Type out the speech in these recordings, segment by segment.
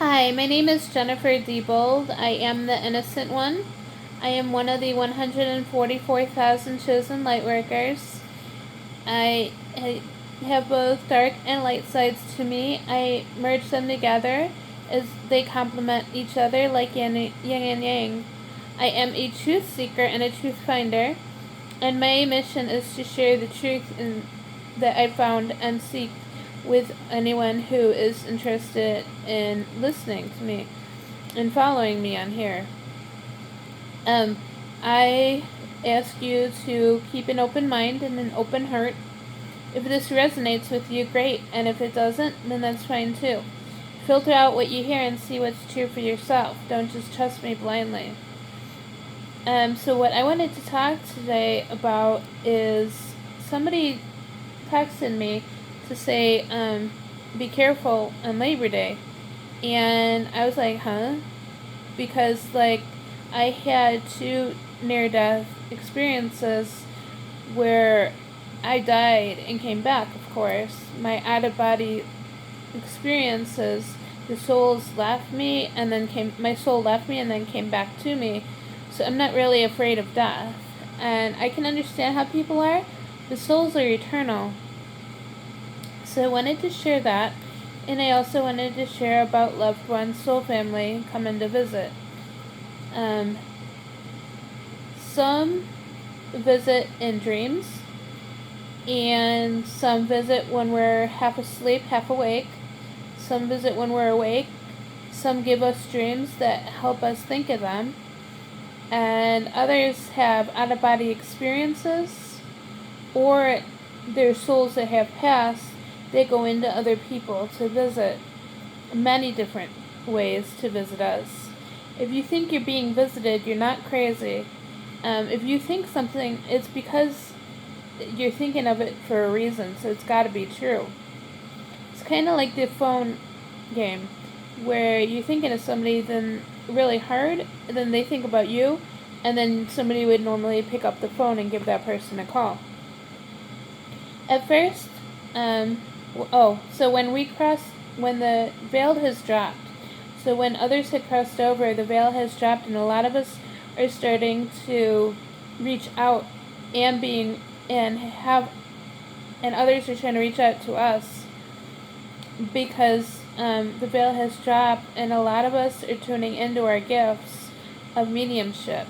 Hi, my name is Jennifer Diebold. I am the innocent one. I am one of the 144,000 chosen lightworkers. I have both dark and light sides to me. I merge them together as they complement each other like yin and yang. I am a truth seeker and a truth finder, and my mission is to share the truth that I found and seek with anyone who is interested in listening to me and following me on here. I ask you to keep an open mind and an open heart. If this resonates with you, great, and if it doesn't, then that's fine too. Filter out what you hear and see what's true for yourself. Don't just trust me blindly. So what I wanted to talk today about is somebody texted me to say, be careful on Labor Day. And I was like, huh? Because, I had two near-death experiences where I died and came back, of course. My out-of-body experiences, the souls left me and then my soul left me and then came back to me. So I'm not really afraid of death. And I can understand how people are. The souls are eternal. So I wanted to share that. And I also wanted to share about loved ones, soul family coming to visit. Some visit in dreams, and some visit when we're half asleep, half awake. Some visit when we're awake. Some give us dreams that help us think of them. And others have out-of-body experiences, or their souls that have passed, they go into other people to visit. Many different ways to visit us. If you think you're being visited, you're not crazy. If you think something, it's because you're thinking of it for a reason, so it's got to be true. It's kind of like the phone game, where you're thinking of somebody then really hard, and then they think about you, and then somebody would normally pick up the phone and give that person a call. At first, so when the veil has dropped, so when others had crossed over, the veil has dropped, and a lot of us are starting to reach out and others are trying to reach out to us because the veil has dropped, and a lot of us are tuning into our gifts of mediumship.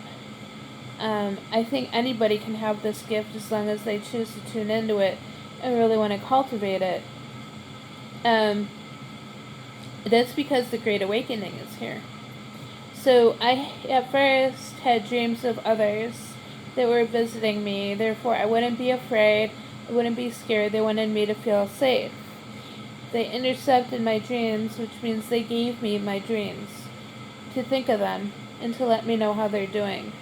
I think anybody can have this gift as long as they choose to tune into it and really want to cultivate it. That's because the Great Awakening is here. So I at first had dreams of others that were visiting me. Therefore, I wouldn't be afraid. I wouldn't be scared. They wanted me to feel safe. They intercepted my dreams, which means they gave me my dreams to think of them and to let me know how they're doing.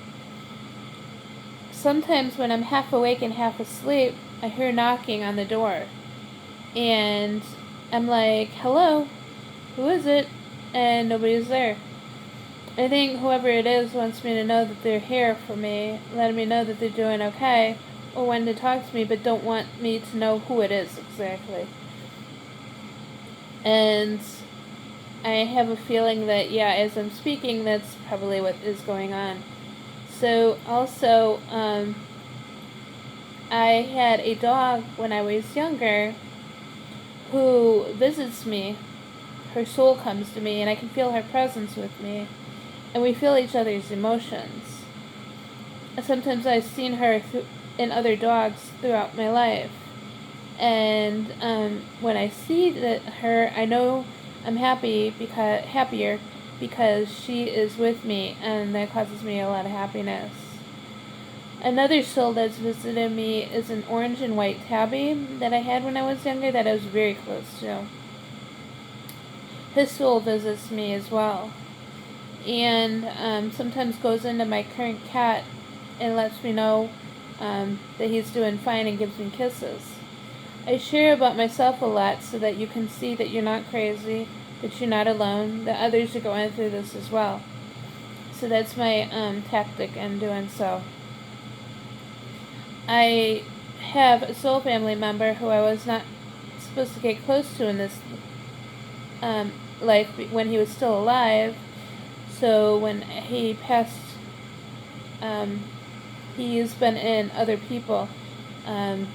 Sometimes when I'm half awake and half asleep, I hear knocking on the door. And I'm like, hello, who is it? And nobody's there. I think whoever it is wants me to know that they're here for me, letting me know that they're doing okay, or when to talk to me, but don't want me to know who it is exactly. And I have a feeling that, as I'm speaking, that's probably what is going on. So, also, I had a dog when I was younger who visits me. Her soul comes to me, and I can feel her presence with me. And we feel each other's emotions. Sometimes I've seen her in other dogs throughout my life. And when I see her, I know I'm happier because she is with me, and that causes me a lot of happiness. Another soul that's visited me is an orange and white tabby that I had when I was younger that I was very close to. His soul visits me as well. And sometimes goes into my current cat and lets me know that he's doing fine and gives me kisses. I share about myself a lot so that you can see that you're not crazy, that you're not alone, that others are going through this as well. So that's my tactic in doing so. I have a soul family member who I was not supposed to get close to in this life when he was still alive. So when he passed, he's been in other people, and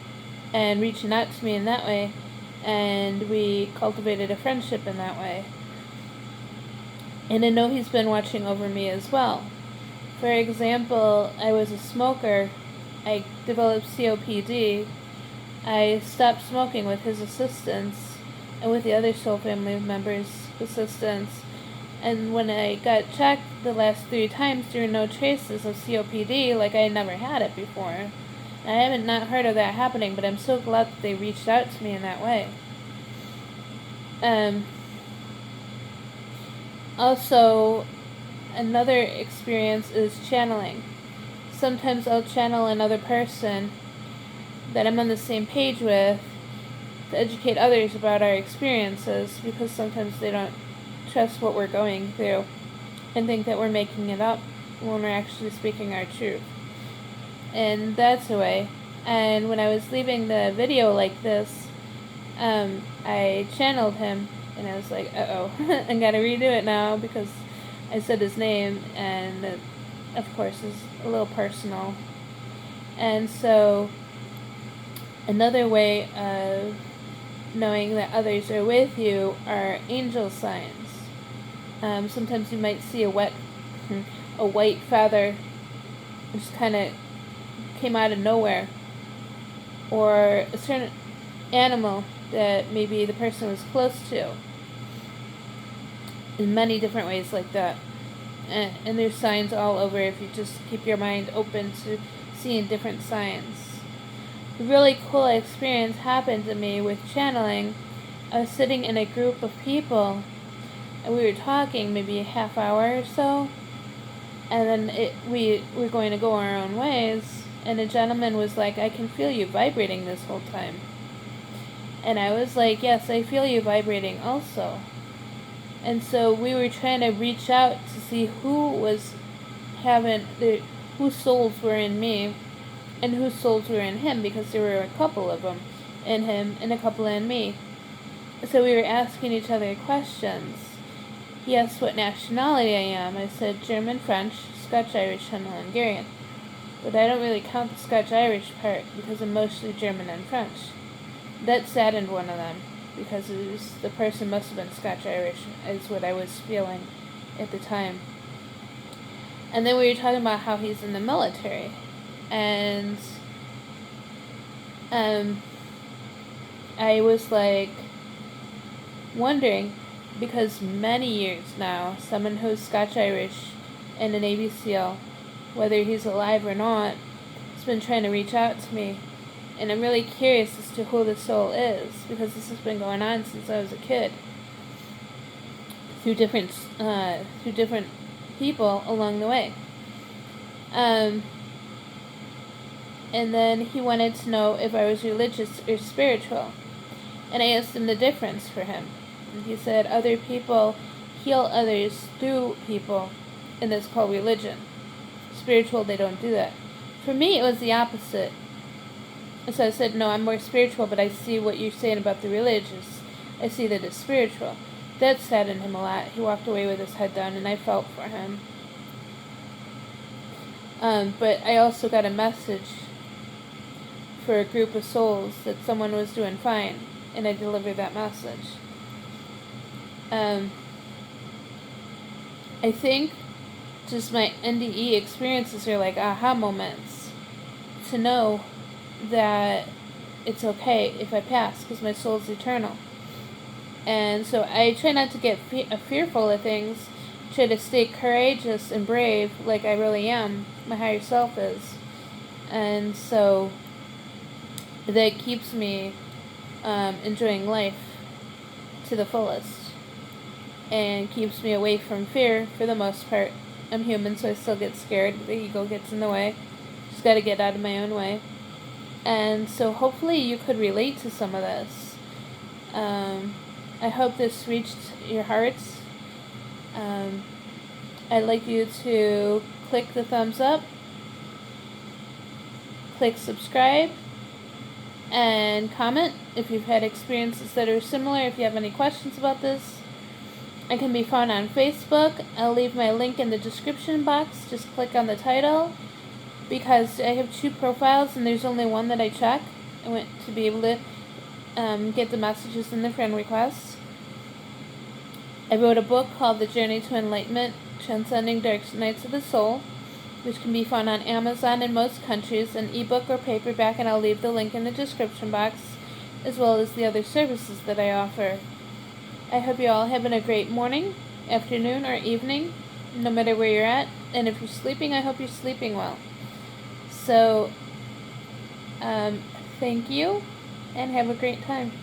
reaching out to me in that way, and we cultivated a friendship in that way. And I know he's been watching over me as well. For example, I was a smoker. I developed COPD. I stopped smoking with his assistance and with the other soul family members' assistance. And when I got checked the last 3 times, there were no traces of COPD, like I had never had it before. I haven't not heard of that happening, but I'm so glad that they reached out to me in that way. Also, another experience is channeling. Sometimes I'll channel another person that I'm on the same page with to educate others about our experiences, because sometimes they don't trust what we're going through and think that we're making it up when we're actually speaking our truth. And that's a way. And when I was leaving the video like this, I channeled him, and I was like, uh-oh, I gotta redo it now because I said his name, and it, of course, is a little personal. And so, another way of knowing that others are with you are angel signs. Sometimes you might see a white feather just kind of came out of nowhere, or a certain animal that maybe the person was close to, in many different ways like that. And there's signs all over if you just keep your mind open to seeing different signs. A really cool experience happened to me with channeling. I was sitting in a group of people, and we were talking maybe a half hour or so, and then we were going to go our own ways, and a gentleman was like, I can feel you vibrating this whole time. And I was like, yes, I feel you vibrating also. And so we were trying to reach out to see whose souls were in me and whose souls were in him, because there were a couple of them in him and a couple in me. So we were asking each other questions. He asked what nationality I am. I said German, French, Scotch, Irish, and Hungarian. But I don't really count the Scotch-Irish part because I'm mostly German and French. That saddened one of them, because the person must have been Scotch-Irish, is what I was feeling at the time. And then we were talking about how he's in the military. And I was like wondering, because many years now, someone who's Scotch-Irish and a Navy SEAL, whether he's alive or not, has been trying to reach out to me. And I'm really curious as to who the soul is, because this has been going on since I was a kid, through different people along the way. And then he wanted to know if I was religious or spiritual, and I asked him the difference for him. And he said other people heal others through people, and that's called religion. Spiritual, they don't do that. For me, it was the opposite. So I said, no, I'm more spiritual, but I see what you're saying about the religious. I see that it's spiritual. That saddened him a lot. He walked away with his head down, and I felt for him. But I also got a message for a group of souls that someone was doing fine, and I delivered that message. I think just my NDE experiences are like aha moments to know that it's okay if I pass, because my soul's eternal. And so I try not to get fearful of things, try to stay courageous and brave like I really am, my higher self is. And so that keeps me enjoying life to the fullest, and keeps me away from fear for the most part. I'm human, so I still get scared. The ego gets in the way. Just gotta get out of my own way. And so hopefully you could relate to some of this. I hope this reached your hearts. I'd like you to click the thumbs up, click subscribe, and comment if you've had experiences that are similar. If you have any questions about this, I can be found on Facebook. I'll leave my link in the description box. Just click on the title, because I have 2 profiles and there's only one that I check. I want to be able to get the messages in the friend requests. I wrote a book called The Journey to Enlightenment, Transcending Dark Nights of the Soul, which can be found on Amazon in most countries, an ebook or paperback, and I'll leave the link in the description box, as well as the other services that I offer. I hope you're all having a great morning, afternoon, or evening, no matter where you're at. And if you're sleeping, I hope you're sleeping well. So, thank you, and have a great time.